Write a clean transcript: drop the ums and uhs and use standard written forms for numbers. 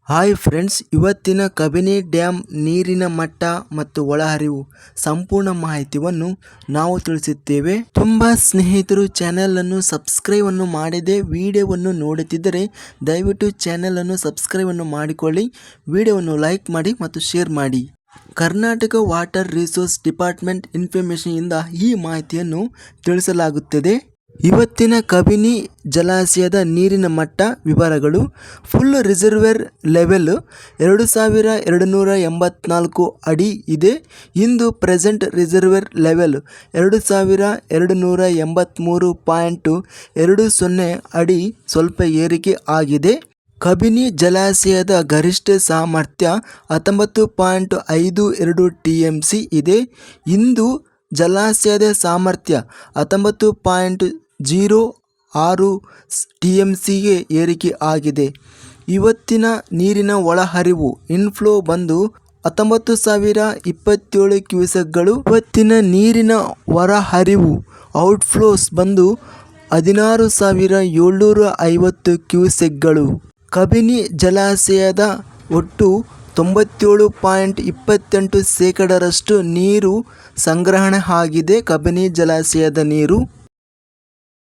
Hi friends, ಇವತ್ತಿನ Kabini dam ನೀರಿನ ಮಟ್ಟ ಮತ್ತು ಒಳಹರಿವು ಸಂಪೂರ್ಣ ಮಾಹಿತಿಯನ್ನು ನಾವು ತಿಳಿಸುತ್ತೇವೆ. ತುಂಬಾ ಸ್ನೇಹಿತರು ಚಾನೆಲ್ ಅನ್ನು ಸಬ್ಸ್ಕ್ರೈಬ್ ಅನ್ನು ಮಾಡದೆ ವಿಡಿಯೋವನ್ನು ನೋಡುತ್ತಿದ್ದರೆ ದಯವಿಟ್ಟು ಚಾನೆಲ್ ಅನ್ನು ಸಬ್ಸ್ಕ್ರೈಬ್ ಅನ್ನು ಮಾಡಿಕೊಳ್ಳಿ, ವಿಡಿಯೋವನ್ನು ಲೈಕ್ ಮಾಡಿ ಮತ್ತು ಶೇರ್ ಮಾಡಿ. Karnataka water resource department information ಇಂದ ಈ ಮಾಹಿತಿಯನ್ನು ತಿಳಿಸಲಾಗುತ್ತದೆ. ಇವತ್ತಿನ ಕಬಿನಿ ಜಲಾಶಯದ ನೀರಿನ ಮಟ್ಟ ವಿವರಗಳು. ಫುಲ್ ರಿಸರ್ವೇರ್ ಲೆವೆಲ್ 2284 ಅಡಿ ಇದೆ. ಇಂದು ಪ್ರೆಸೆಂಟ್ ರಿಸರ್ವೇರ್ ಲೆವೆಲ್ 2283.20 ಅಡಿ ಸ್ವಲ್ಪ ಏರಿಕೆ ಆಗಿದೆ. ಕಬಿನಿ ಜಲಾಶಯದ ಗರಿಷ್ಠ ಸಾಮರ್ಥ್ಯ 19.52 TMC ಇದೆ. ಇಂದು ಜಲಾಶಯದ ಸಾಮರ್ಥ್ಯ 19.06 TMCಗೆ ಏರಿಕೆ ಆಗಿದೆ. ಇವತ್ತಿನ ನೀರಿನ ಒಳಹರಿವು ಇನ್ಫ್ಲೋ ಬಂದು 19,027 ಕ್ಯೂಸೆಕ್ಗಳು. ಇವತ್ತಿನ ನೀರಿನ ಹೊರಹರಿವು ಔಟ್ಫ್ಲೋಸ್ ಬಂದು 16,750 ಕ್ಯೂಸೆಕ್ಗಳು. ಕಬಿನಿ ಜಲಾಶಯದ ಒಟ್ಟು 97.28% ನೀರು ಸಂಗ್ರಹಣೆ ಆಗಿದೆ. ಕಬಿನಿ ಜಲಾಶಯದ ನೀರು